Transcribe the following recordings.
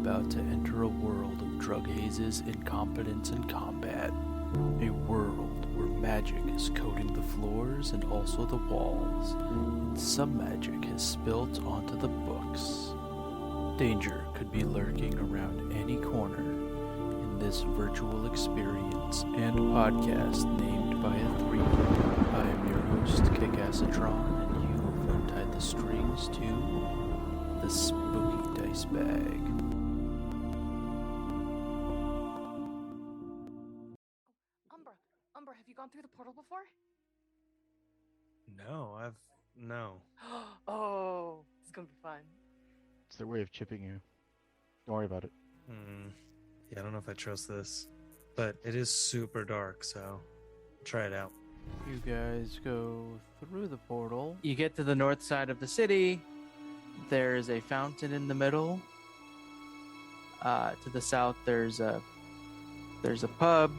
about to enter a world of drug hazes, incompetence, and combat. A world where magic is coating the floors and also the walls, and some magic has spilt onto the books. Danger could be lurking around any corner in this virtual experience and podcast named by a three. I am your host, Kick-Assatron, and you have untied the strings to the Spooky Dice Bag. Umbra, have you gone through the portal before? No. Oh, it's gonna be fun. It's their way of chipping you. Don't worry about it. Yeah, I don't know if I trust this, but it is super dark, so I'll try it out. You guys go through the portal. You get to the north side of the city. There is a fountain in the middle. To the south, there's a pub.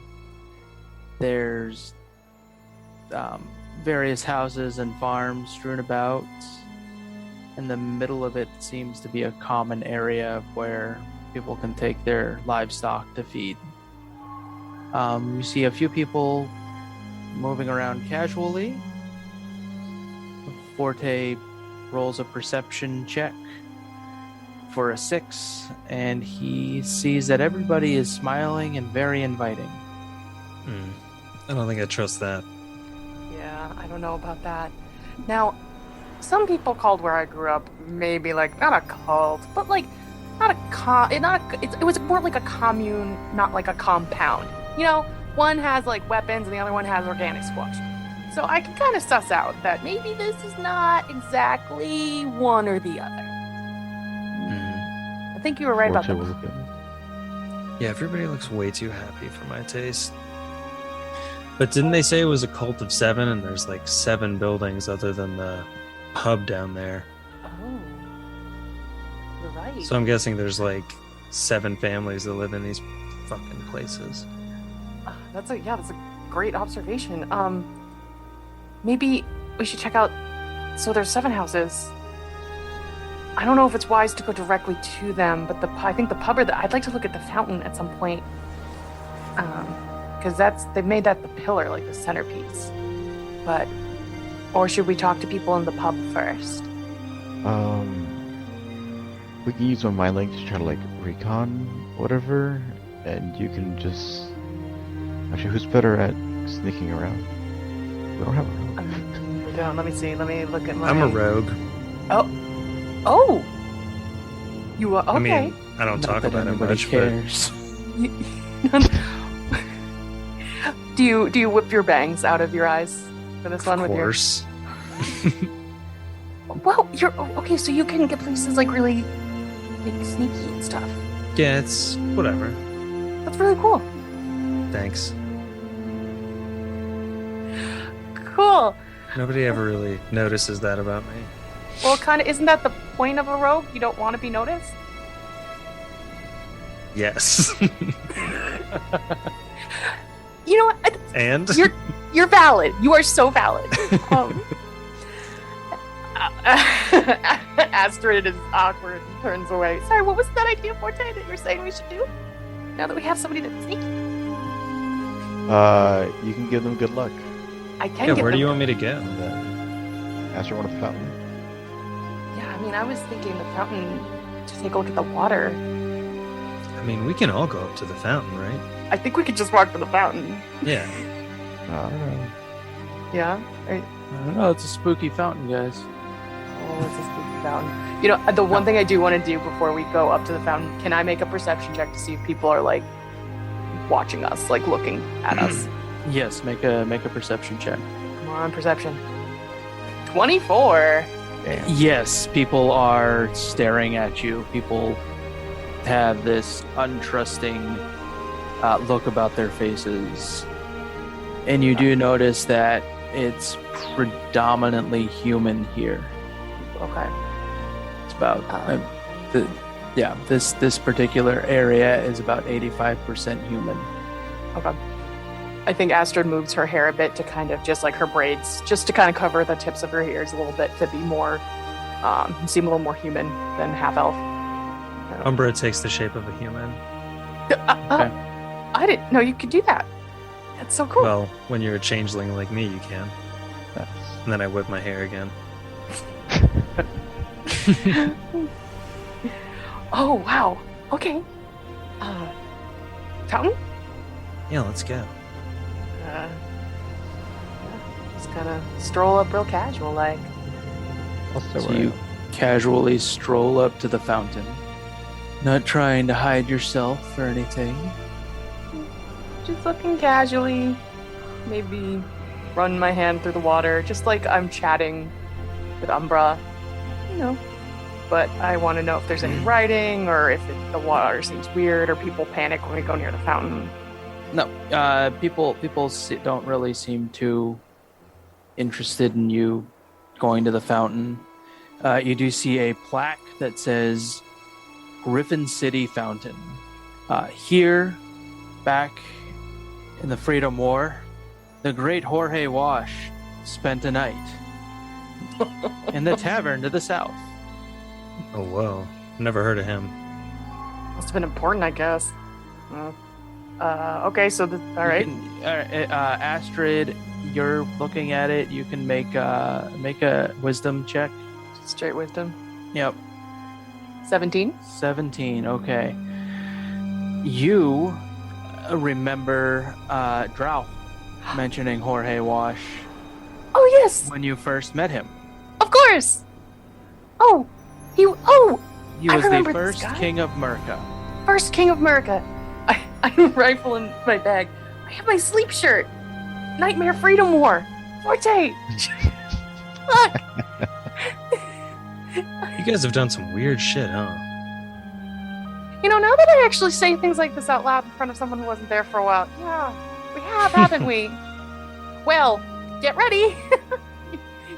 There's various houses and farms strewn about. In the middle of it seems to be a common area where people can take their livestock to feed. You see a few people moving around casually. Forte rolls a perception check for a 6, and he sees that everybody is smiling and very inviting. I don't think I trust that. Yeah, I don't know about that. Now, some people called where I grew up maybe like not a cult, but like it was more like a commune, not like a compound. You know, one has like weapons and the other one has organic squash. So I can kind of suss out that maybe this is not exactly one or the other. I think you were right about that. Yeah, everybody looks way too happy for my taste. But didn't they say it was a cult of 7 and there's like 7 buildings other than the pub down there? Oh, you're right. So I'm guessing there's like 7 families that live in these fucking places. That's a great observation. Maybe we should check out. So there's 7 houses. I don't know if it's wise to go directly to them, but I think the pub I'd like to look at the fountain at some point. Because they've made that the pillar, like the centerpiece. Or should we talk to people in the pub first? We can use one of my links to try to like recon whatever, and you can just. Actually, who's better at sneaking around? We don't have a rogue. We don't. Let me see. Let me look at my. I'm a rogue. Oh. You are okay. I mean, I don't Not talk that about it anybody much, cares. Do you whip your bangs out of your eyes for this one of with your? course. Well, you're okay. So you can get places like really, like sneaky and stuff. Yeah, it's whatever. That's really cool. Thanks. Cool. Nobody ever really notices that about me. Well, kind of. Isn't that the point of a rogue? You don't want to be noticed. Yes. You know what? And? You're valid. You are so valid. Astrid is awkward and turns away. Sorry, what was that idea, Forte, that you were saying we should do? Now that we have somebody that's sneaky. You can give them good luck. I can Yeah, get where do them- you want me to go? Ask her one of the fountain. Yeah, I mean, I was thinking the fountain to take a look at the water. I mean, we can all go up to the fountain, right? I think we could just walk to the fountain. Yeah. I don't know. Yeah? I don't know, it's a spooky fountain, guys. Oh, it's a spooky fountain. You know, the one thing I do want to do before we go up to the fountain, can I make a perception check to see if people are, like, watching us, like, looking at us? Yes, make a perception check. Come on, perception. 24. Damn. Yes, people are staring at you. People have this untrusting look about their faces. And you do notice that it's predominantly human here. Okay. It's about this particular area is about 85% human. Okay. I think Astrid moves her hair a bit to kind of just like her braids, just to kind of cover the tips of her ears a little bit to be more, seem a little more human than half elf. Umbra takes the shape of a human. Okay. I didn't know you could do that. That's so cool. Well, when you're a changeling like me, you can. That's And then I whip my hair again. Oh, wow. Okay. Fountain? Yeah, let's go. Just gonna stroll up real casual like. also So you casually stroll up to the fountain, not trying to hide yourself or anything. Just looking casually. Maybe run my hand through the water, just like I'm chatting with Umbra. You know. But I want to know if there's any writing, or if the water seems weird, or people panic when we go near the fountain. No, people don't really seem too interested in you going to the fountain. You do see a plaque that says Griffin City Fountain. Here, back in the Freedom War, the great Jorge Wash spent a night in the tavern to the south. Oh, whoa. Never heard of him. Must have been important, I guess. Okay, so all right. Astrid, you're looking at it. You can make a wisdom check. Straight wisdom. Yep. 17. 17. Okay. You remember Drow mentioning Jorge Wash Oh yes, when you first met him. of course. Oh, He I was the remember this first guy. king of Merca. first king of America. I'm rifling my bag. I have my sleep shirt. Nightmare Freedom War. Forte. Look. You guys have done some weird shit, huh? You know, now that I actually say things like this out loud in front of someone who wasn't there for a while, yeah, we have, haven't we? Well, get ready.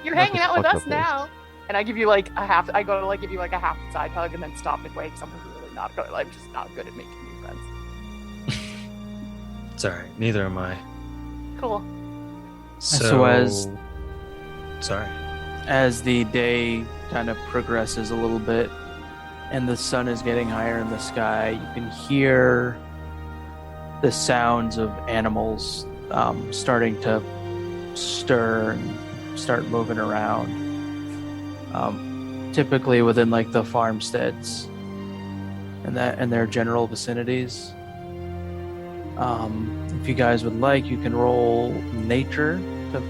You're Not hanging the out with fuck us up now. And I give you like a half. I go to like give you like a half side hug and then stop midway because I'm really not good. I'm just not good at making new friends. It's alright. Neither am I. Cool. So as- Sorry. As the day kind of progresses a little bit and the sun is getting higher in the sky, you can hear the sounds of animals starting to stir and start moving around. Typically within like the farmsteads and their general vicinities. If you guys would like, you can roll nature to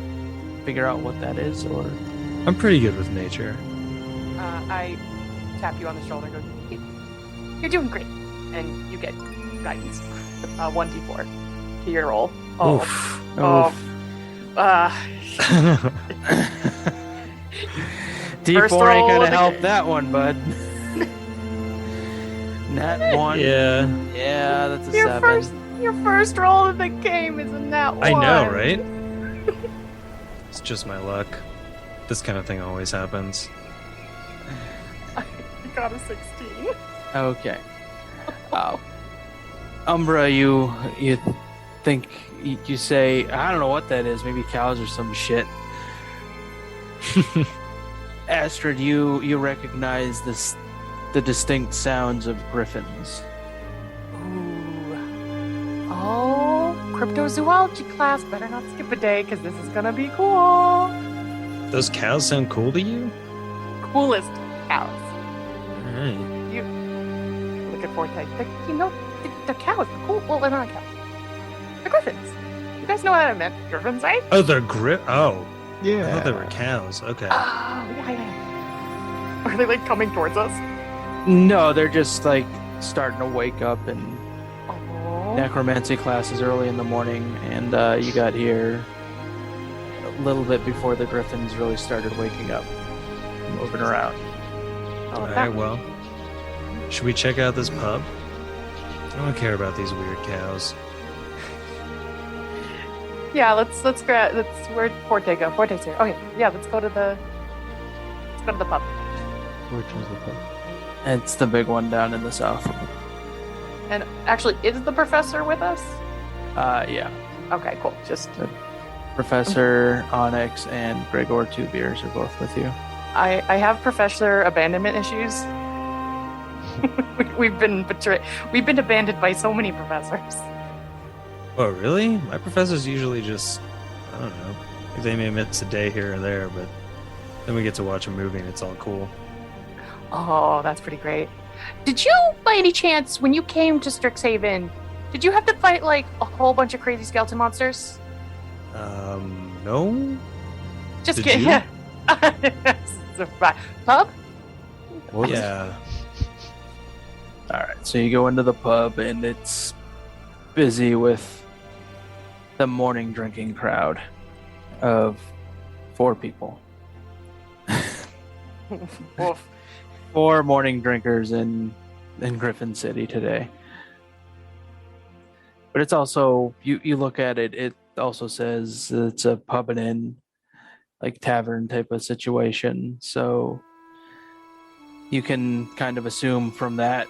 figure out what that is, or I'm pretty good with nature. I tap you on the shoulder and go, "Hey, you're doing great. And you get guidance. 1d4 to your roll. Oh. Oof. Oh. D4 First ain't roll gonna of the help game. that one, bud. Nat 1. Yeah. Yeah, that's a Your 7. your first roll of the game is in that one. I know, right? It's just my luck. This kind of thing always happens. I got a 16. Okay. Umbra, you think you say, I don't know what that is, maybe cows or some shit. Astrid, you recognize the distinct sounds of griffins. Ooh. Oh, cryptozoology class. Better not skip a day because this is gonna be cool. Those cows sound cool to you? Coolest cows. Alright. You look at Forte. They're cows. They're cool. Well, they're not cows. They're griffins. You guys know what I meant? Griffins, right? Oh, they're Oh. Yeah. I thought they were cows. Okay. Oh, yeah. Are they like coming towards us? No, they're just like starting to wake up, and Oh. necromancy classes early in the morning, and you got here a little bit before the griffins really started waking up, moving around. Oh, Alright, well. Should we check out this pub? I don't care about these weird cows. Yeah, let's where'd Forte go? Forte's here. Okay, yeah, let's go to the pub. Which was the pub? It's the big one down in the south. And actually, is the professor with us? Yeah. Okay, cool. Just Professor Onyx and Gregor Two Beers are both with you. I have professor abandonment issues. We've been betrayed. We've been abandoned by so many professors. Oh, really? My professors usually just, I don't know. They may miss a day here or there, but then we get to watch a movie and it's all cool. Oh, that's pretty great. Did you, by any chance, when you came to Strixhaven, did you have to fight like a whole bunch of crazy skeleton monsters? No? Just Did kidding. you? Yeah. Pub? What? Yeah. All right, so you go into the pub and it's busy with the morning drinking crowd of 4 people. Oof. 4 morning drinkers in Griffin City today. But it's also you look at it, it also says it's a pub and inn, like tavern type of situation. So you can kind of assume from that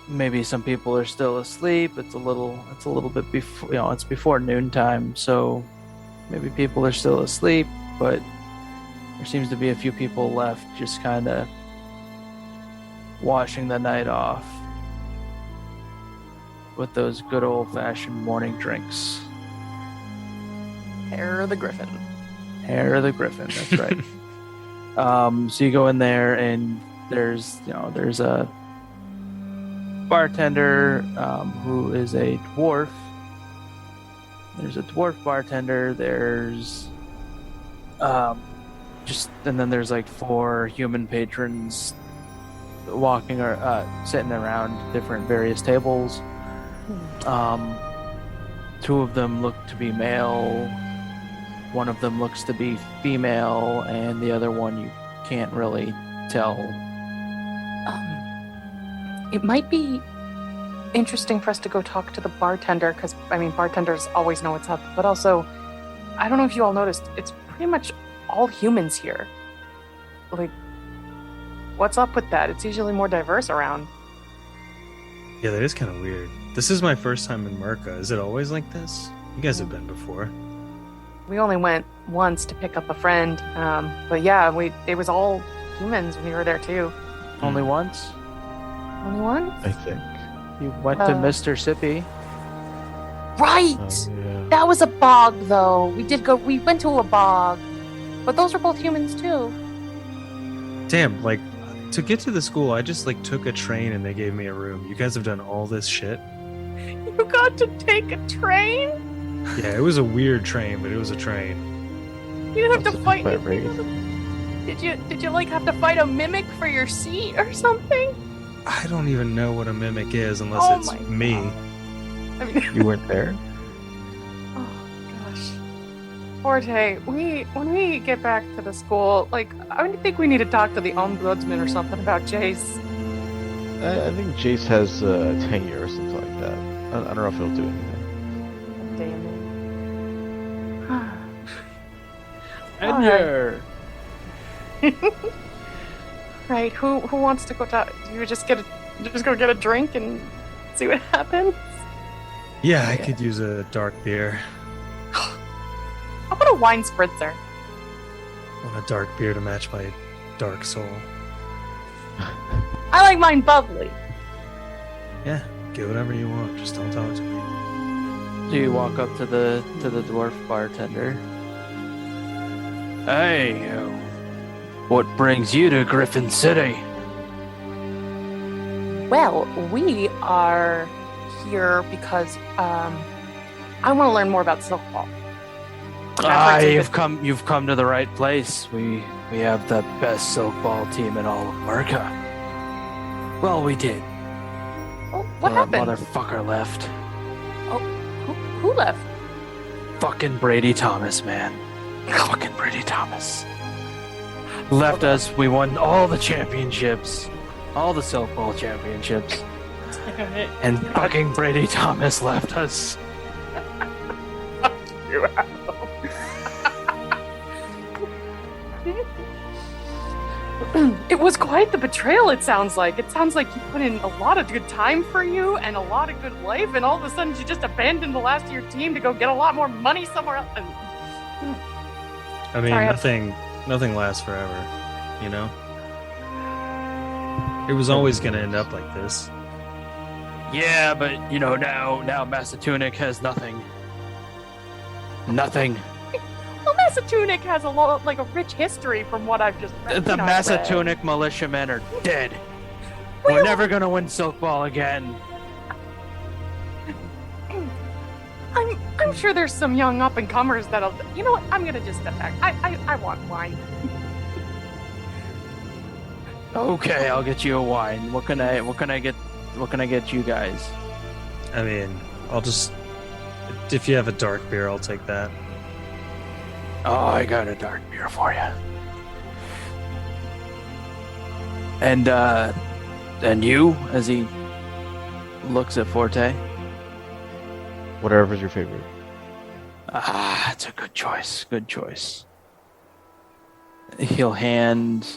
maybe some people are still asleep. It's a little bit before, it's before noontime, so maybe people are still asleep, but there seems to be a few people left just kind of washing the night off with those good old-fashioned morning drinks. Hair of the Griffin. Hair of the Griffin, that's right. So you go in there and there's a bartender who is a dwarf. There's a dwarf bartender. There's and then there's like 4 human patrons walking or sitting around different various tables. 2 of them look to be male. 1 of them looks to be female, and the other one you can't really tell. It might be interesting for us to go talk to the bartender, because, I mean, bartenders always know what's up, but also, I don't know if you all noticed, it's pretty much all humans here. Like, what's up with that? It's usually more diverse around. Yeah, that is kind of weird. This is my first time in Merca. Is it always like this? You guys have been before. We only went once to pick up a friend, but yeah, it was all humans when we were there too. Only once? Only once? I think. You went to Mr. Sippy. Right! Yeah. That was a bog, though. We went to a bog, but those were both humans too. Damn, like, to get to the school, I just, like, took a train and they gave me a room. You guys have done all this shit? You got to take a train? Yeah, it was a weird train, but it was a train. You didn't have That's to a fight bit anything. Did you like have to fight a mimic for your seat or something? I don't even know what a mimic is unless Oh it's my me. God. I mean, You weren't there? oh gosh. Forte, when we get back to the school, like, I think we need to talk to the ombudsman or something about Jace. I think Jace has tenure or something like that. I don't know if he'll do anything. Damn it. Tenure! Right, who wants to go talk? Do you just go get a drink and see what happens? Yeah, I could use a dark beer. How about a wine spritzer? I want a dark beer to match my dark soul. I like mine bubbly. Yeah, get whatever you want. Just don't talk to me. So you walk up to the dwarf bartender. Hey, what brings you to Griffin City? Well, we are here because I want to learn more about Silkball. You've come to the right place. We have the best Silkball team in all of America. Well, we did. Oh, what The happened? Motherfucker left. Oh, who left? Fucking Brady Thomas, man. Fucking Brady Thomas. Left us. We won all the championships. All the Silkball championships. And fucking Brady Thomas left us. You It was quite the betrayal, it sounds like. It sounds like you put in a lot of good time for you and a lot of good life, and all of a sudden you just abandoned the last of your team to go get a lot more money somewhere else. I mean, Sorry, nothing lasts forever, you know? It was always going to end up like this. Yeah, but now Masatunik has nothing. Nothing. Well, Masatunik has a rich history from what I've just read. The Masatunik militiamen are dead. We're never gonna win Silk Ball again. I'm sure there's some young up and comers that'll. You know what? I'm gonna just step back. I want wine. Okay, I'll get you a wine. What can I get you guys? I mean, I'll just... If you have a dark beer, I'll take that. Oh, I got a dark beer for you. And you, as he looks at Forte. Whatever's your favorite. Ah, it's a good choice. Good choice. He'll hand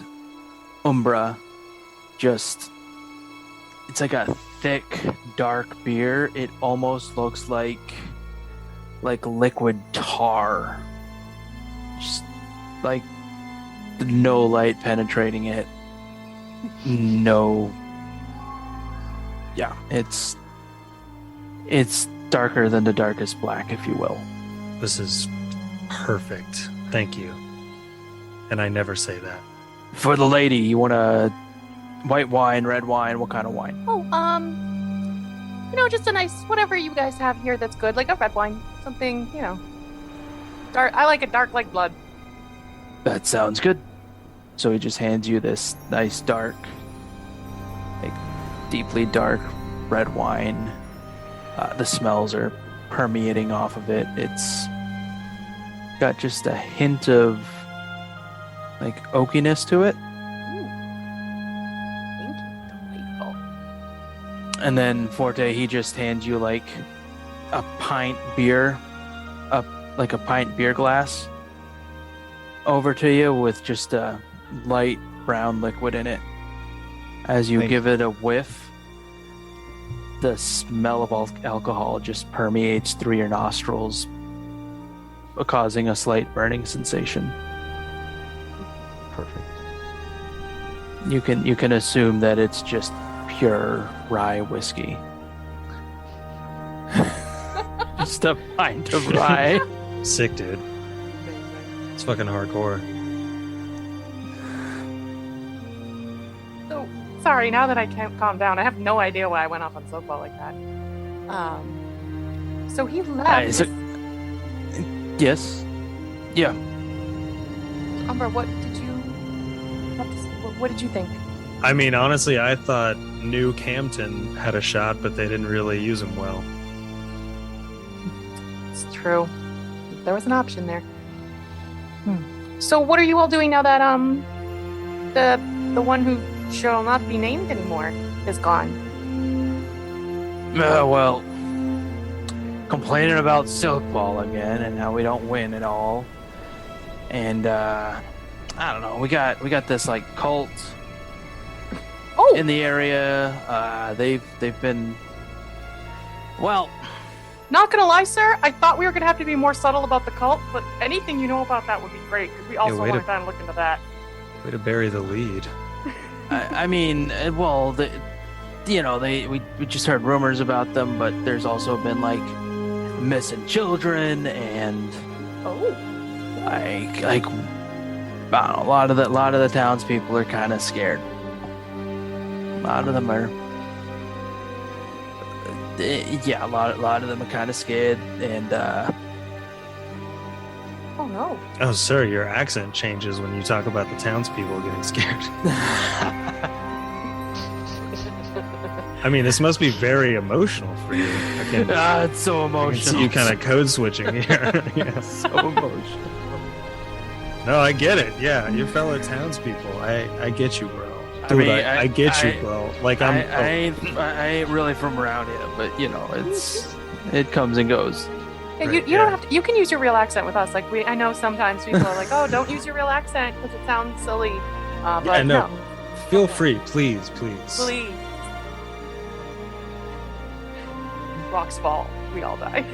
Umbra it's like a thick, dark beer. It almost looks like liquid tar. Just like no light penetrating it. No. Yeah, it's darker than the darkest black, if you will. This is perfect. Thank you. And I never say that. For the lady, you want a white wine, red wine? What kind of wine? Oh, just a nice whatever you guys have here that's good, like a red wine, something, dark. I like it dark like blood. That sounds good. So he just hands you this nice dark, deeply dark red wine. The smells are permeating off of it. It's got just a hint of oakiness to it. Ooh. Thank you. Delightful. And then Forte, he just hands you a pint beer, a pint beer glass over to you with just a light brown liquid in it. As you give it a whiff, the smell of alcohol just permeates through your nostrils, causing a slight burning sensation. Perfect. You can assume that it's just pure rye whiskey. Just a pint of rye. Sick, dude. It's fucking hardcore. So sorry. Now that I can't calm down, I have no idea why I went off on softball like that. So he left. Yes. Yeah. Umbra, what did you think? I mean, honestly, I thought New Campton had a shot, but they didn't really use him well. It's true. There was an option there. So what are you all doing now that the one who shall not be named anymore is gone? Well, complaining about Silk Ball again and how we don't win at all. And I don't know. We got this cult in the area. They've been Not gonna lie, sir. I thought we were gonna have to be more subtle about the cult, but anything you know about that would be great because we also want to kind of look into that. Way to bury the lead. I mean, we just heard rumors about them, but there's also been missing children and I don't know, a lot of the townspeople are kind of scared. A lot of them are. Yeah, a lot of them are kind of scared, and Oh no. Oh, sir, your accent changes when you talk about the townspeople getting scared. I mean, this must be very emotional for you. It's so I can emotional. see you kind of code switching here. Yeah. So emotional. No, I get it. Yeah, your fellow townspeople. I get you, bro. I Dude, mean, I get you, bro. I ain't really from around here, but it comes and goes. Yeah, Right, you don't have to. You can use your real accent with us. I know sometimes people are like, "Oh, don't use your real accent because it sounds silly." But Yeah, no. no. Feel free, please. Please. Rock's fall. We all die.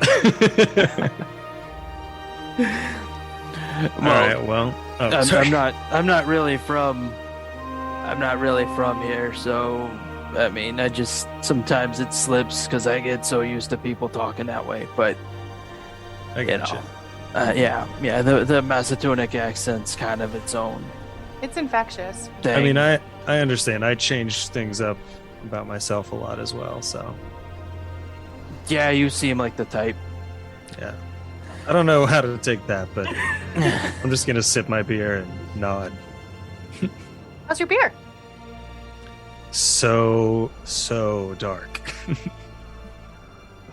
All right. Well, oh, sorry. I'm not really from. I'm not really from here, so I mean, I just sometimes it slips because I get so used to people talking that way. But I gotcha. yeah, the Masatunik accent's kind of its own It's infectious. thing. I mean, I understand. I change things up about myself a lot as well. So yeah, you seem like the type. yeah, I don't know how to take that, but I'm just gonna sip my beer and nod. How's your beer? So dark.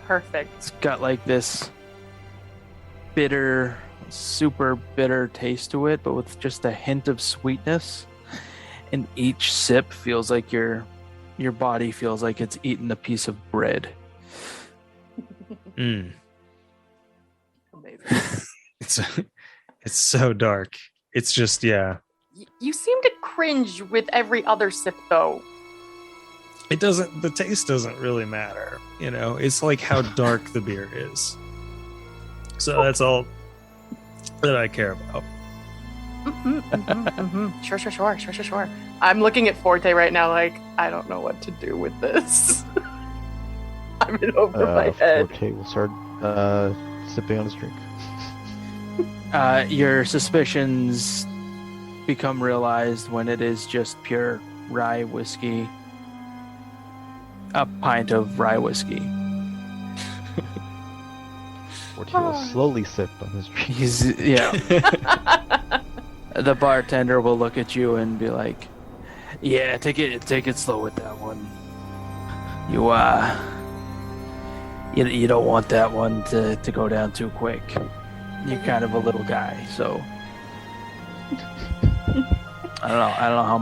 Perfect. It's got like this bitter, super bitter taste to it, but with just a hint of sweetness. And each sip feels like your body feels like it's eaten a piece of bread. Mm. Amazing. It's so dark. It's just You seem to cringe with every other sip, though. It doesn't. The taste doesn't really matter. You know, it's like how dark the beer is. So that's all that I care about. Sure. I'm looking at Forte right now, like, I don't know what to do with this. I'm in over my head. Forte will start sipping on his drink. Your suspicions become realized when it is just pure rye whiskey. A pint of rye whiskey. Forte will slowly sip on his drink. The bartender will look at you and be like, "Yeah, take it slow with that one. You don't want that one to go down too quick. You're kind of a little guy, so I don't know how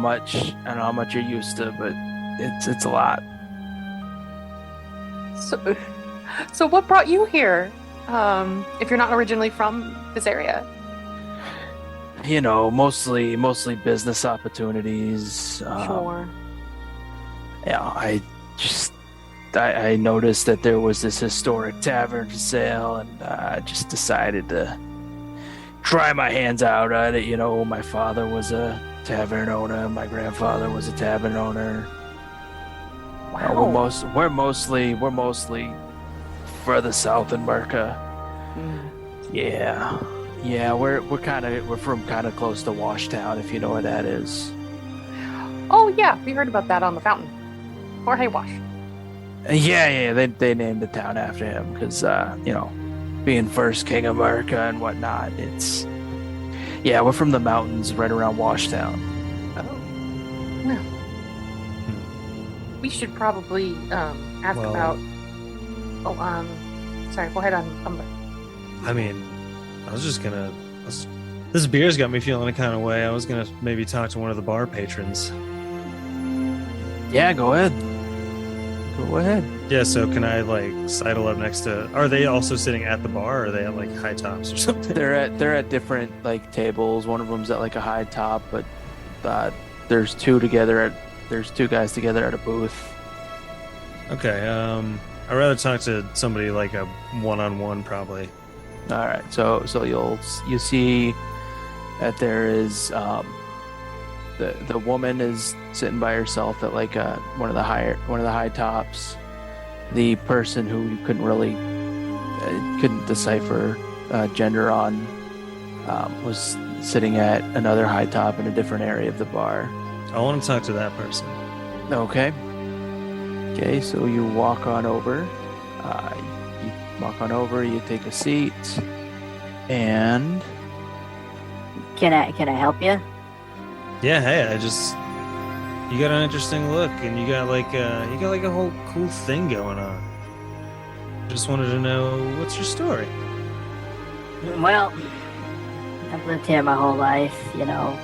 much you're used to, but it's a lot." So what brought you here? If you're not originally from this area? You know, mostly business opportunities. Sure. Yeah, I noticed that there was this historic tavern for sale, and I just decided to try my hands out at it. You know, my father was a tavern owner, my grandfather was a tavern owner. Wow. We're mostly further south in Merca. Yeah, we're from kind of close to Washtown, if you know where that is. Oh yeah, we heard about that on the fountain. Jorge Wash. Yeah, they named the town after him because you know, being first king of America and whatnot. We're from the mountains right around Washtown. Oh. Well. We should probably ask about. Oh, sorry. Go ahead on. I mean, this beer's got me feeling a kind of way. I was gonna maybe talk to one of the bar patrons. Yeah, go ahead. Yeah, so can I like sidle up next to? Are they also sitting at the bar, or are they at like high tops or something? They're at different like tables. One of them's at like a high top, but there's two guys together at a booth. Okay, I'd rather talk to somebody like a one-on-one probably. All right, so you see that there is the woman is sitting by herself at like one of the high tops. The person who you couldn't decipher gender on was sitting at another high top in a different area of the bar. I want to talk to that person. Okay, so you walk on over. You take a seat, and Can I help you? Yeah, hey, you got an interesting look, and you got like a whole cool thing going on. Just wanted to know, what's your story? Well, I've lived here my whole life, you know.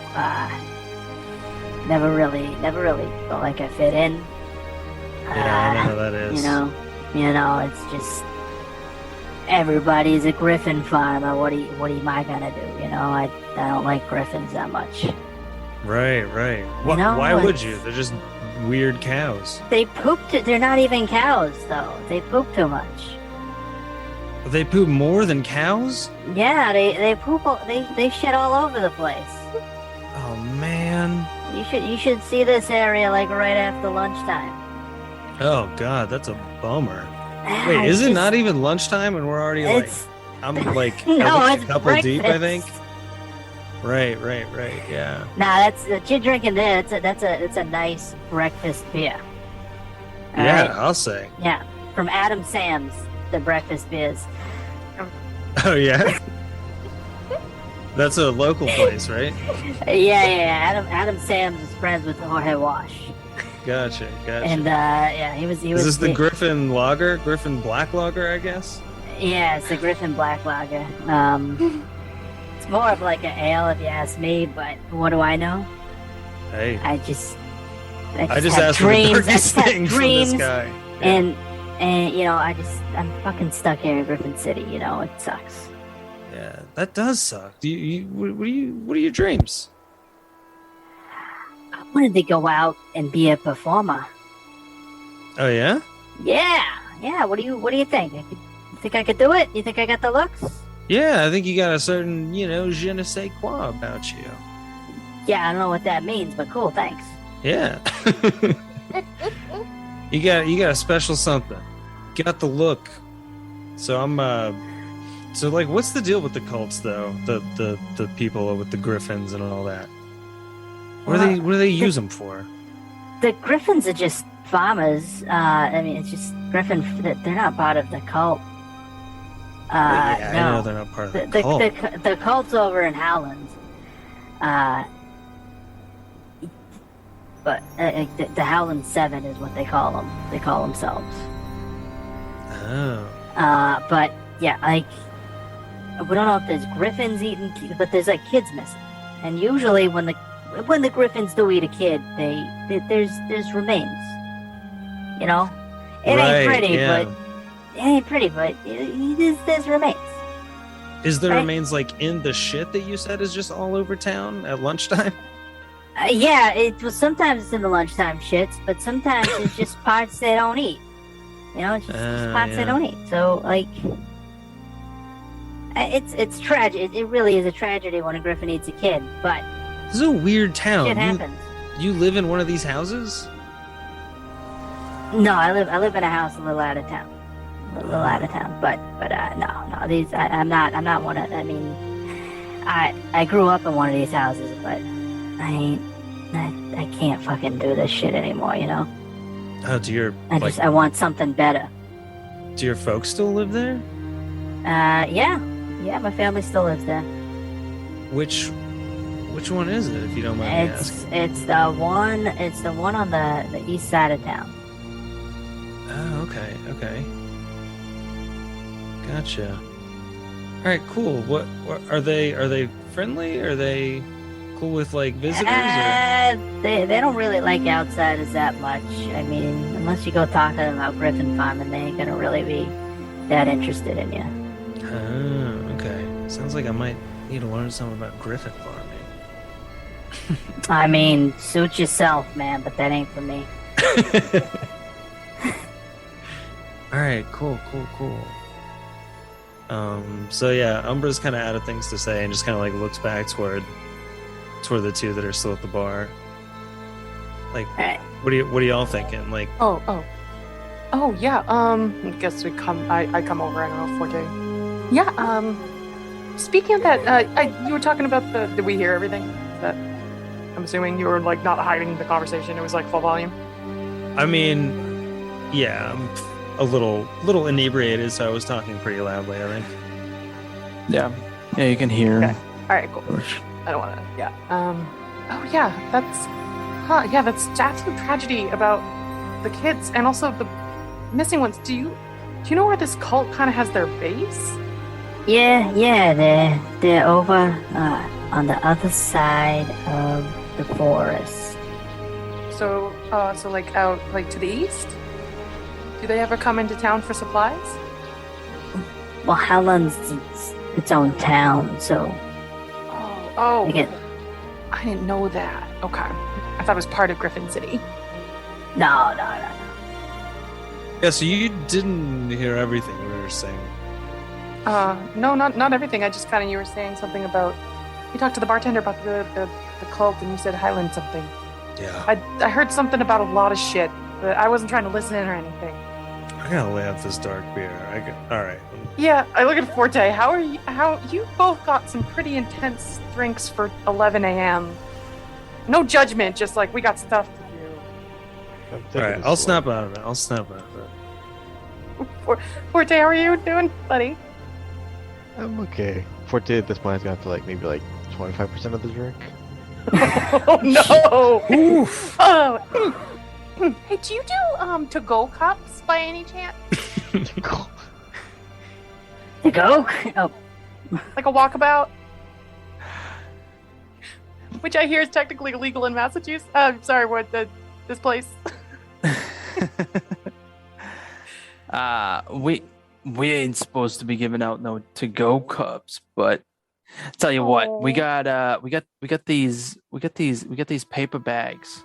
Never really felt like I fit in. Yeah, I know how that is. You know, it's just everybody's a griffin farmer. What am I gonna do? You know, I don't like griffins that much. Right. Why would you? They're just weird cows. They poop. They're not even cows, though. They poop too much. They poop more than cows? Yeah, they poop. They shit all over the place. Oh man. You should see this area like right after lunchtime. Oh god, that's a bummer. Ah, Wait, it's is it just- not even lunchtime and we're already like It's I'm like no, at least it's a couple deep, I think. breakfast. Right, yeah. Nah, that's what you're drinking there. It's a nice breakfast beer. All Yeah, right? I'll say. Yeah, from Adam Sam's, the breakfast beers. Oh yeah. That's a local place, right? Yeah. Adam Sam's is friends with Jorge Wash, Gotcha. and yeah, he was. Is this the Griffin Lager? Griffin Black Lager, I guess? Yeah, it's the Griffin Black Lager. It's more of like an ale, if you ask me. But what do I know? Hey. I just I have just asked for the dreams. I darkest just have things from dreams, this guy. Yeah. and you know, I'm fucking stuck here in Griffin City. You know, it sucks. Yeah, that does suck. What are your dreams? I wanted to go out and be a performer. Oh yeah? Yeah. What do you think? You think I could do it? You think I got the looks? Yeah, I think you got a certain, je ne sais quoi about you. Yeah, I don't know what that means, but cool, thanks. Yeah. you got a special something. Got the look. So I'm so like what's the deal with the cults though? The people with the griffins and all that. What do they use them for? The Griffins are just farmers. I mean, it's just Griffin. They're not part of the cult. Yeah, no. I know they're not part of the cult. The cult's over in Howland. But the Howland 7 is what they call them. They call themselves. Oh. But yeah, like we don't know if there's Griffins eating, but there's like kids missing. And usually when the Griffins do eat a kid, there's remains. You know, it ain't pretty, yeah. but it ain't pretty, but there's remains. Is the right? remains like in the shit that you said is just all over town at lunchtime? Yeah, it was sometimes it's in the lunchtime shits, but sometimes it's just parts they don't eat. You know, it's just parts they don't eat. So like, it's tragic. It really is a tragedy when a Griffin eats a kid, but This is a weird town. shit happens. You live in one of these houses? No, I live in a house a little out of town. But no, these I'm not one of. I mean, I grew up in one of these houses, but I can't fucking do this shit anymore. You know. Oh, I want something better. Do your folks still live there? Yeah, my family still lives there. Which one is it, if you don't mind me asking? It's the one on the east side of town. Oh, okay. Gotcha. All right, cool. What are they friendly? Are they cool with like visitors? They don't really like outsiders that much. I mean, unless you go talk to them about Griffin farming, they ain't gonna really be that interested in you. Oh, okay. Sounds like I might need to learn something about Griffin farming. I mean, suit yourself, man, but that ain't for me. All right, cool. So yeah, Umbra's kind of out of things to say and just kind of like looks back toward the two that are still at the bar. Like, Alright. what are y'all thinking? Like, Oh, yeah. I guess I come over. I don't know, 4J. Yeah. Speaking of that, you were talking about did we hear everything? That I'm assuming you were like not hiding the conversation. It was like full volume. I mean, yeah, I'm a little inebriated, so I was talking pretty loudly, I think. Yeah, you can hear. Okay. All right, cool. I don't want to. Yeah. Oh yeah, that's. Yeah, that's absolute tragedy about the kids and also the missing ones. Do you know where this cult kind of has their base? Yeah, they're over on the other side of the forest. So like out like to the east. Do they ever come into town for supplies? Well, Howland's its own town, so Oh. Again. I didn't know that. Okay. I thought it was part of Griffin City. no. Yeah, so you didn't hear everything we were saying. No, not everything. I just kind of you were saying something about You talked to the bartender about the cult, and you said Highland something. Yeah. I heard something about a lot of shit, but I wasn't trying to listen in or anything. I gotta lay off this dark beer. All right. Yeah, I look at Forte. How you both got some pretty intense drinks for 11 a.m. No judgment, just like we got stuff to do. All right. I'll snap out of it. Forte, how are you doing, buddy? I'm okay. Forte at this point has got to like maybe like 25% of the drink. Oh no! Oof. Oh, hey, do you do to-go cups by any chance? To go? Oh, Like a walkabout? Which I hear is technically illegal in Massachusetts. Sorry, this place. We ain't supposed to be giving out no to-go cups, but tell you what, we got these paper bags.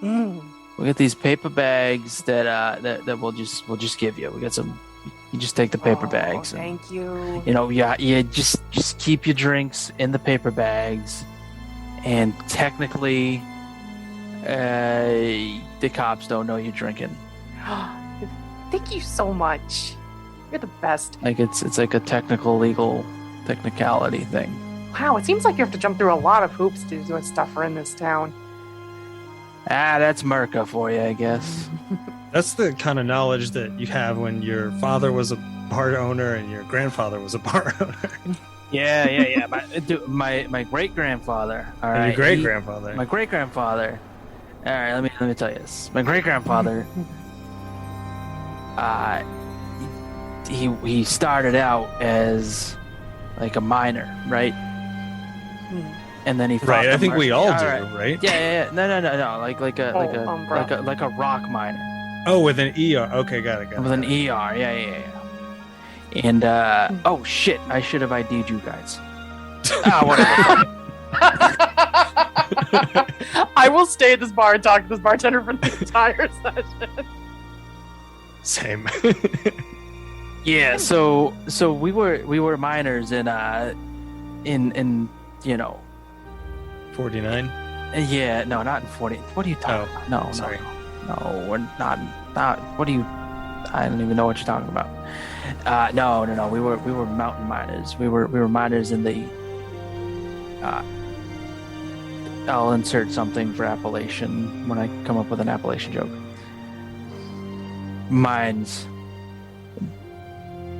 We got these paper bags that we'll just give you. We got some. You just take the paper bags. And, Thank you. you know, yeah. Just keep your drinks in the paper bags, and technically, the cops don't know you're drinking. Thank you so much. You're the best. Like it's like a technicality thing. Wow, it seems like you have to jump through a lot of hoops to do stuff in this town. That's Merca for you, I guess. That's the kind of knowledge that you have when your father was a bar owner and your grandfather was a bar owner. Yeah. My great grandfather. All right. And your great grandfather. My great grandfather. All right. Let me tell you this. My great grandfather. He started out as like a miner, right? And then he fought Right. I think we all do, right? right? Yeah. No. Like a rock miner. Oh, with an ER. Okay, got it. With an ER. Yeah. And oh shit, I should have ID'd you guys. Whatever. I will stay at this bar and talk to this bartender for the entire session. Same. Yeah, so we were miners in you know 49. Yeah, no, not in 40. What are you talking about? No, sorry. No, we're not. What do you? I don't even know what you're talking about. No. We were mountain miners. We were miners in the. I'll insert something for Appalachian when I come up with an Appalachian joke. Mines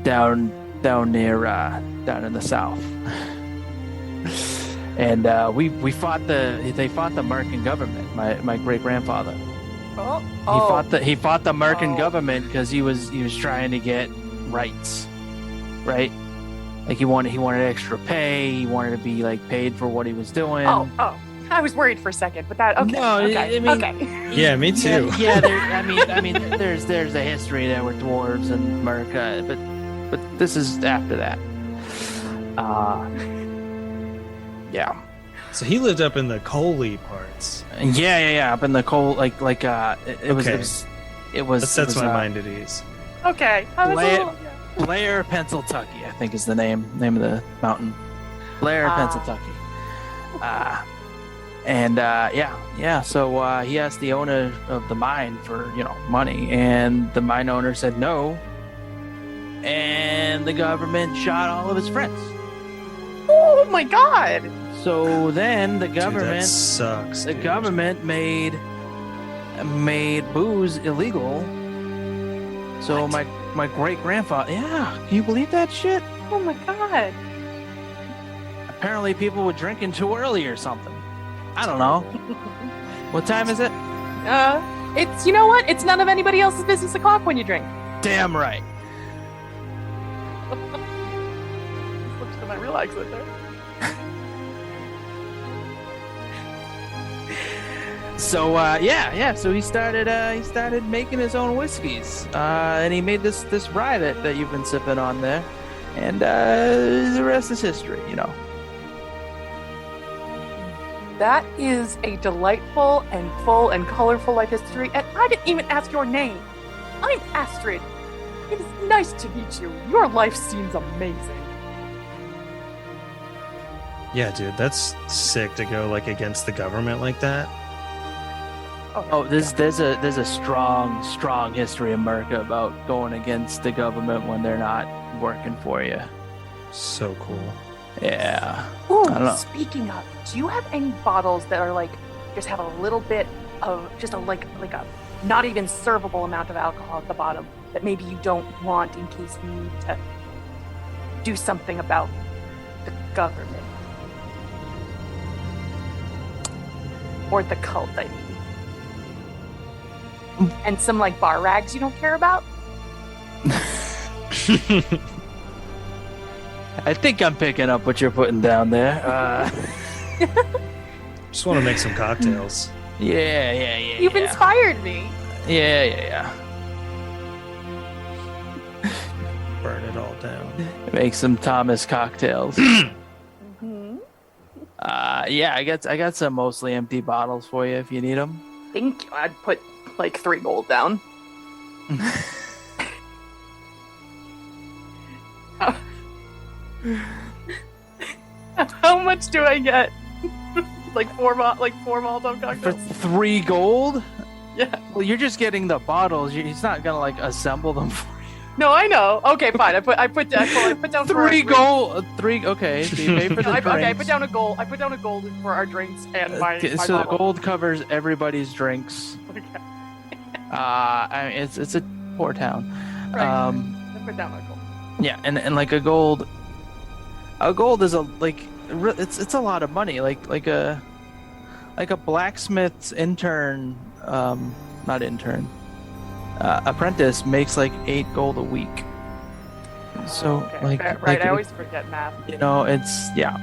down in the south. And they fought the American government. My great grandfather. He fought the American government because he was trying to get rights, right? Like he wanted extra pay. He wanted to be like paid for what he was doing. Oh. I was worried for a second, but that okay. No, okay. I mean, okay. Yeah, me too. Yeah. I mean, there's a history there with dwarves in America, but this is after that. Yeah. So he lived up in the coaly parts. Yeah, up in the coal, it was. That sets my mind at ease. Okay. Blair, Pennsylvania, I think is the name of the mountain. Blair, Pennsylvania. So he asked the owner of the mine for money, and the mine owner said no, and the government shot all of his friends. Oh my god! So then the government, Dude, that sucks. the government made booze illegal. So What? my great grandfather, can you believe that shit? Oh my god! Apparently people were drinking too early or something. I don't know. What time is it? It's you know what? It's none of anybody else's business o'clock when you drink. Damn right. Slipped to my real exit there. So so he started making his own whiskeys, and he made this rye that you've been sipping on there, and the rest is history, That is a delightful and full and colorful life history, and I didn't even ask your name. I'm Astrid. It is nice to meet you. Your life seems amazing. Yeah, dude, that's sick to go like against the government like that. Oh, there's a strong history in America about going against the government when they're not working for you. So cool. Yeah. Ooh, I don't know. speaking of, do you have any bottles that are like just have a little bit of just a like a not even servable amount of alcohol at the bottom that maybe you don't want in case you need to do something about the government or the cult, I mean. And some like bar rags you don't care about? I think I'm picking up what you're putting down there. Just want to make some cocktails. Yeah. You've inspired me. Yeah. Burn it all down. Make some Thomas cocktails. Mm-hmm. Yeah, I got some mostly empty bottles for you if you need them. Thank you. I'd put like 3 gold down. How much do I get? like four Molotov For cocktails. 3 gold? Yeah. Well, you're just getting the bottles. He's not gonna like assemble them for you. No, I know. Okay, fine. I put down 3 gold. 3. Okay, so you pay for the drinks. Okay, I put down a gold. I put down a gold for our drinks and my. Okay, my so the bottle. gold covers everybody's drinks. Okay. I mean, it's a poor town. Right. I put down a gold. Yeah, and like a gold is it's a lot of money. Like a blacksmith's intern, not intern, apprentice makes like 8 gold a week. So Okay, like fair, like right. I always forget math. it's yeah.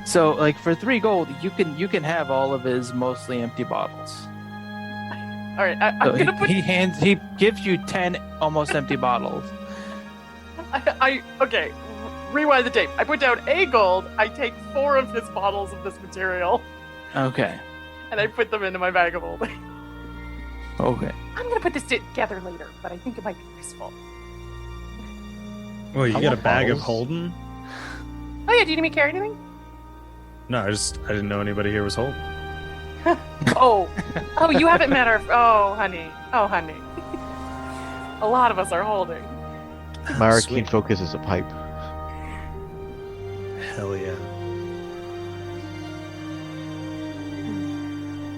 So like for 3 gold, you can have all of his mostly empty bottles. All right, So I'm gonna put. he gives you 10 almost empty bottles. Okay. Rewind the tape. I put down a gold. I take 4 of his bottles of this material, Okay. and I put them into my bag of holding. Okay. I'm gonna put this together later, but I think it might be useful. Well, you I got a want bag of bottles. Holden? Oh yeah, do you need me to carry anything? No, I didn't know anybody here was Holden. Oh, you haven't met our. Oh, honey. A lot of us are holding. My arcane Sweet. focus is a pipe. Hell yeah.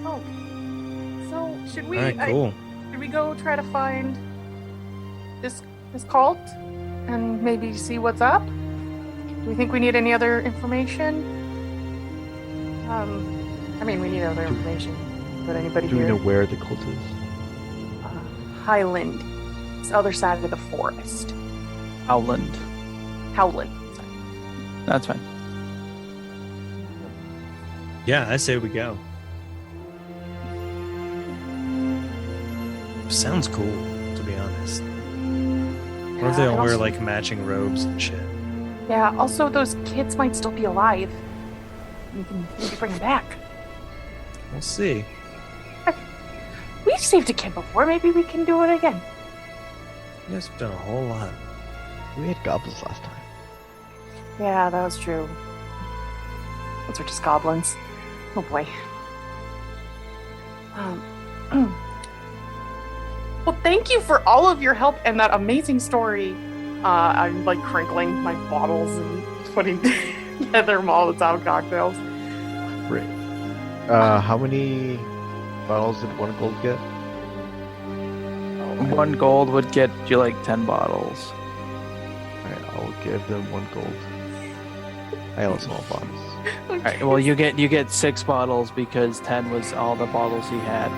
Oh, so should we? All right, cool. Should we go try to find this cult and maybe see what's up? Do we think we need any other information? I mean, we need other information. But anybody Do we here? know where the cult is? Highland. It's the other side of the forest. Howland. Howland. Sorry. That's fine. Yeah, I say we go. Sounds cool, to be honest. What if they all and wear also- like matching robes and shit? Yeah, also those kids might still be alive. We can maybe bring them back. We'll see. We've saved a kid before. Maybe we can do it again. You guys have done a whole lot. We had goblins last time. Yeah, that was true. Those are just goblins. Oh boy. Well, thank you for all of your help and that amazing story. I'm like crinkling my bottles and putting together Molotov cocktails. Great. How many bottles did 1 gold get? 1 gold would get you like 10 bottles. Alright, I'll give them 1 gold. I also want bottles. All right, well, you get 6 bottles because 10 was all the bottles he had,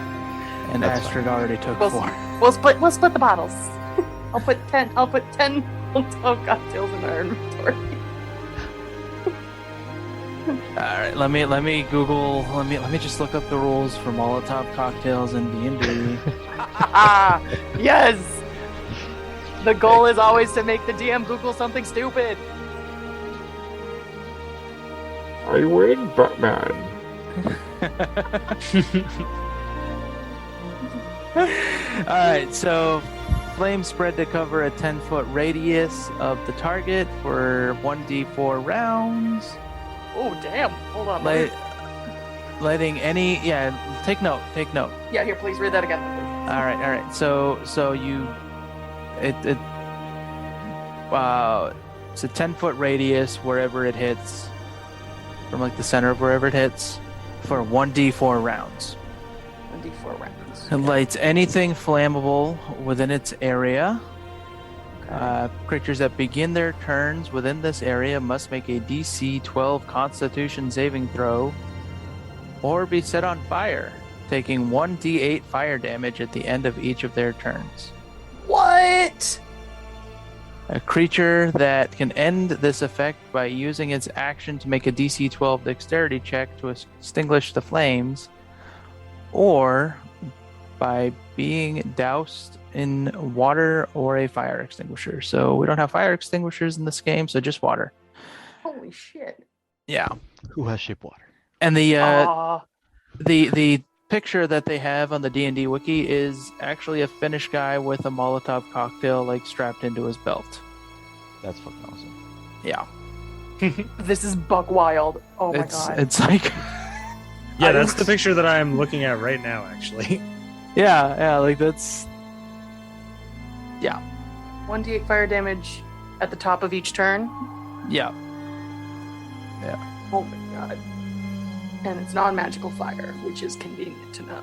and That's Astrid already took Well, 4. We'll split the bottles. I'll put 10 Molotov cocktails in our inventory. All right, let me Google. Let me just look up the rules for Molotov cocktails in D&D. Yes. The goal is always to make the DM Google something stupid. I win, Batman. All right, so flames spread to cover a 10-foot radius of the target for 1d4 rounds. Oh, damn. Hold on. Letting any take note. Yeah, here, please read that again. All right. So you it's a 10-foot radius wherever it hits, from like the center of wherever it hits, for 1d4 rounds. 1d4 rounds. It lights anything flammable within its area. Okay. Creatures that begin their turns within this area must make a DC 12 Constitution saving throw, or be set on fire, taking 1d8 fire damage at the end of each of their turns. What? A creature that can end this effect by using its action to make a DC 12 dexterity check to extinguish the flames, or by being doused in water or a fire extinguisher. So we don't have fire extinguishers in this game, so just water. Holy shit. Yeah. Who has ship water? And the Aw. the picture that they have on the D&D wiki is actually a Finnish guy with a Molotov cocktail like strapped into his belt. That's fucking awesome. Yeah. This is buck wild. Oh my god. It's like Yeah, that's the picture that I'm looking at right now, actually. yeah, like that's 1d8 fire damage at the top of each turn. yeah. Oh my god. And it's non-magical fire, which is convenient to know.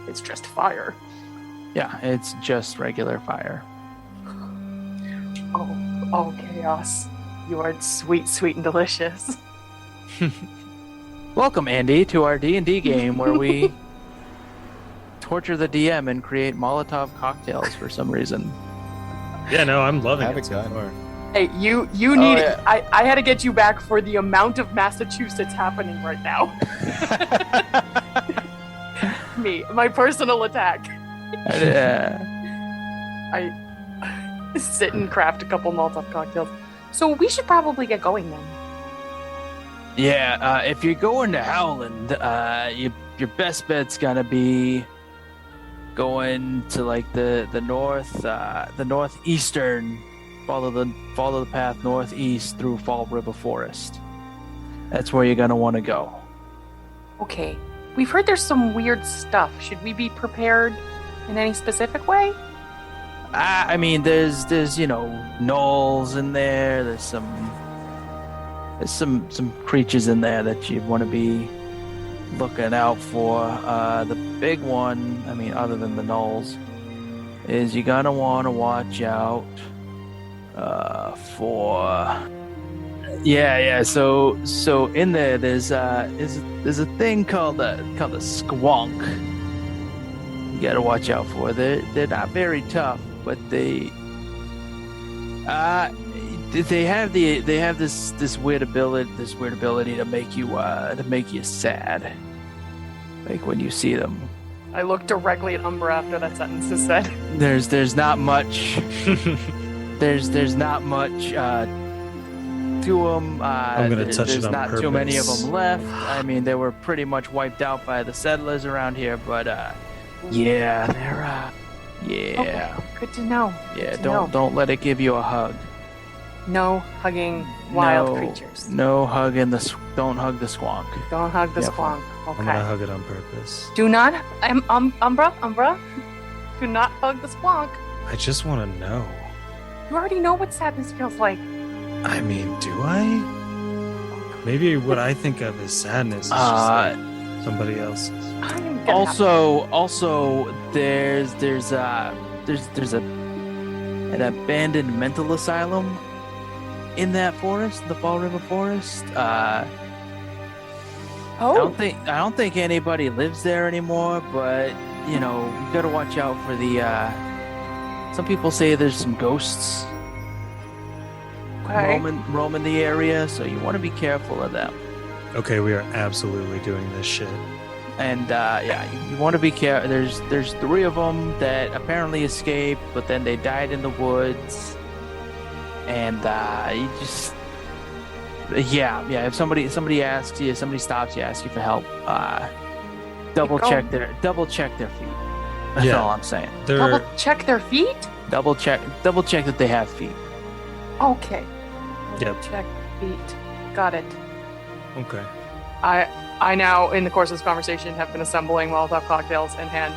It's just fire. Yeah, it's just regular fire. Oh, chaos. You are sweet, sweet, and delicious. Welcome, Andy, to our D&D game where we torture the DM and create Molotov cocktails for some reason. Yeah, no, I'm loving Have it it so done. far. Hey, you need yeah. I had to get you back for the amount of Massachusetts happening right now. My personal attack. I sit and craft a couple Molotov cocktails. So we should probably get going then. Yeah, if you're going to Howland, your best bet's gonna be going to like the northeastern. Follow the path northeast through Fall River Forest. That's where you're gonna want to go. Okay. We've heard there's some weird stuff. Should we be prepared in any specific way? I mean, there's gnolls in there. There's some creatures in there that you want to be looking out for. The big one, I mean, other than the gnolls, is you're gonna want to watch out for. Yeah. So in there's a thing called the squonk. You gotta watch out for. They're not very tough, but they have this weird ability to make you sad, like when you see them. I look directly at Umbra after that sentence is said. There's not much. There's not much to them. I'm gonna touch there's it on not too many of purpose. them left. I mean, they were pretty much wiped out by the settlers around here, but yeah, they're yeah. Okay, good to know. Yeah, Good to know. don't let it give you a hug. No hugging wild No, creatures. No hugging don't hug the squonk. Don't hug the Yeah, squonk. I'm gonna Okay. hug it on purpose. Do not, Umbra. Do not hug the squonk. I just want to know. You already know what sadness feels like. I mean, do I? Maybe what I think of as sadness is just like somebody else's. I'm gonna Also, there's an abandoned mental asylum in that forest, the Fall River Forest. I don't think anybody lives there anymore, but you gotta watch out for the. Some people say there's some ghosts Okay. roaming the area, so you want to be careful of them. Okay, we are absolutely doing this shit. And you want to be careful. There's 3 of them that apparently escaped, but then they died in the woods. And you just if somebody asks you, somebody stops you, asks you for help, double check their feet. That's Yeah. all I'm saying. Double check their feet? Double check that they have feet. Okay. Yep. Check feet. Got it. Okay. I now, in the course of this conversation, have been assembling Molotov cocktails and hand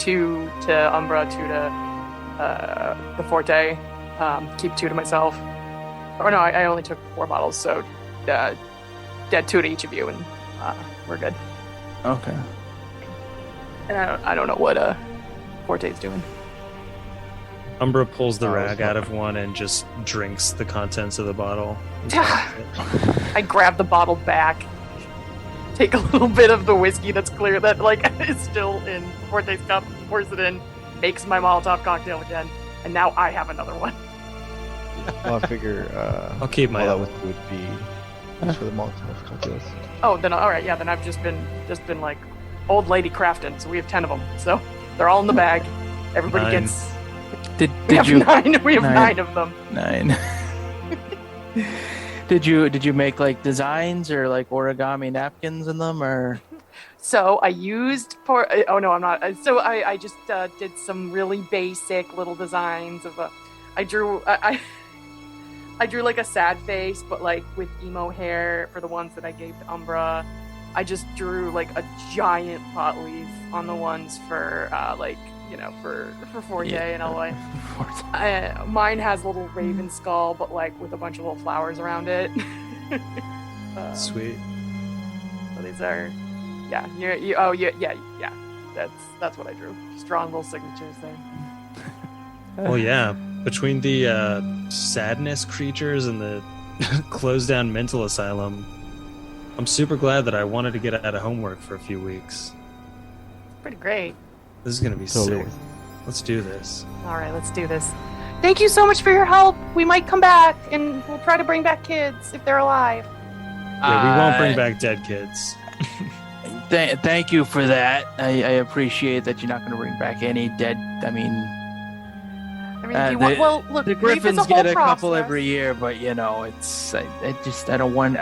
2 to Umbra, 2 to the Forte, keep 2 to myself. Or no, I only took 4 bottles, so 2 to each of you, and we're good. Okay. And I don't know what Forte's doing. Umbra pulls the Oh, rag it's out not- of one and just drinks the contents of the bottle. I grab the bottle back, take a little bit of the whiskey that's clear that is still in Forte's cup, pours it in, makes my Molotov cocktail again, and now I have another one. Well, I figure I'll keep my all that own. whiskey would be used for the Molotov cocktails. Oh, then all right, yeah. Then I've just been like old lady crafting. So we have 10 of them. So they're all in the bag. Everybody 9. gets. Did We have you 9. We have 9. 9 of them. 9? Did you make like designs or like origami napkins in them, or? So I used for. Oh no, I'm not. So I just did some really basic little designs of a. I drew. I drew like a sad face, but like with emo hair for the ones that I gave to Umbra. I just drew like a giant pot leaf on the ones for for Forte and LY. Mine has a little raven skull, but like with a bunch of little flowers around it. Sweet. So these are, yeah. That's what I drew. Just drawing little signatures there. Well, yeah. Between the sadness creatures and the closed down mental asylum, I'm super glad that I wanted to get out of homework for a few weeks. Pretty great. This is gonna be Totally. sick. Let's do this. All right, let's do this. Thank you so much for your help. We might come back and we'll try to bring back kids if they're alive. Yeah, we won't bring back dead kids. Thank you for that. I appreciate that you're not going to bring back any dead. I mean, I mean, do you want, well, look, the grief is Griffins a whole get a couple process. every year, but you know, it's I don't want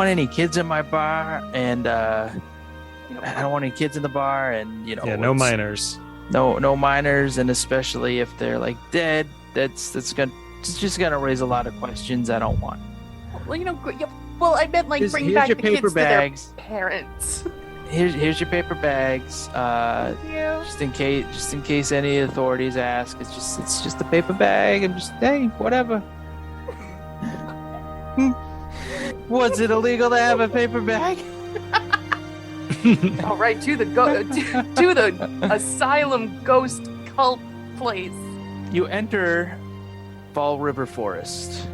any kids in my bar, and You know, I don't want any kids in the bar, and you know, Yeah, no it's- minors. no minors, and especially if they're like dead, it's just gonna raise a lot of questions I don't want. well, well, I meant like bring Here's back your the paper kids bags. to their parents. Here's your paper bags. Yeah. Just in case any authorities ask, it's just a paper bag. I'm just, hey, whatever. Was it illegal to have a paper bag? All right, to the asylum ghost cult place. You enter Fall River Forest,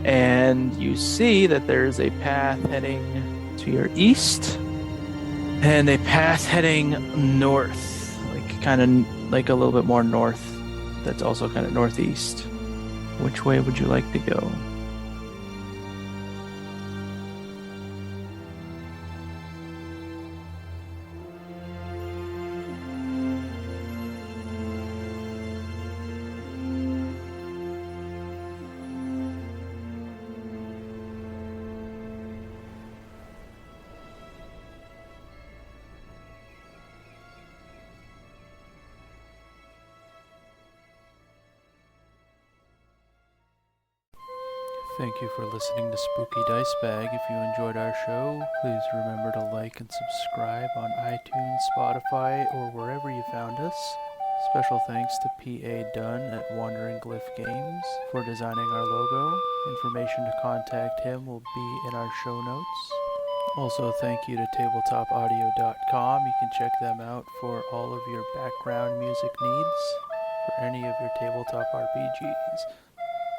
and you see that there's a path heading to your east and a path heading north, like kind of like a little bit more north. That's also kind of northeast. Which way would you like to go? Thank you for listening to Spooky Dice Bag. If you enjoyed our show, please remember to like and subscribe on iTunes, Spotify, or wherever you found us. Special thanks to P.A. Dunn at Wandering Glyph Games for designing our logo. Information to contact him will be in our show notes. Also, thank you to tabletopaudio.com. You can check them out for all of your background music needs for any of your tabletop RPGs.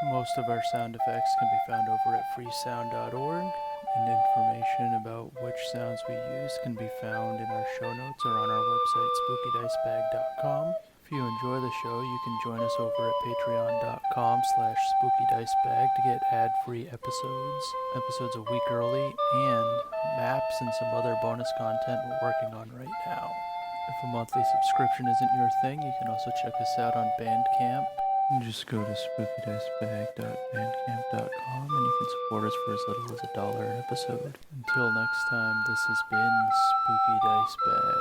Most of our sound effects can be found over at freesound.org, and information about which sounds we use can be found in our show notes or on our website, spookydicebag.com. If you enjoy the show, you can join us over at patreon.com/spookydicebag to get ad-free episodes a week early, and maps and some other bonus content we're working on right now. If a monthly subscription isn't your thing, you can also check us out on Bandcamp. Just go to spookydicebag.bandcamp.com and you can support us for as little as $1 an episode. Until next time, this has been Spooky Dice Bag.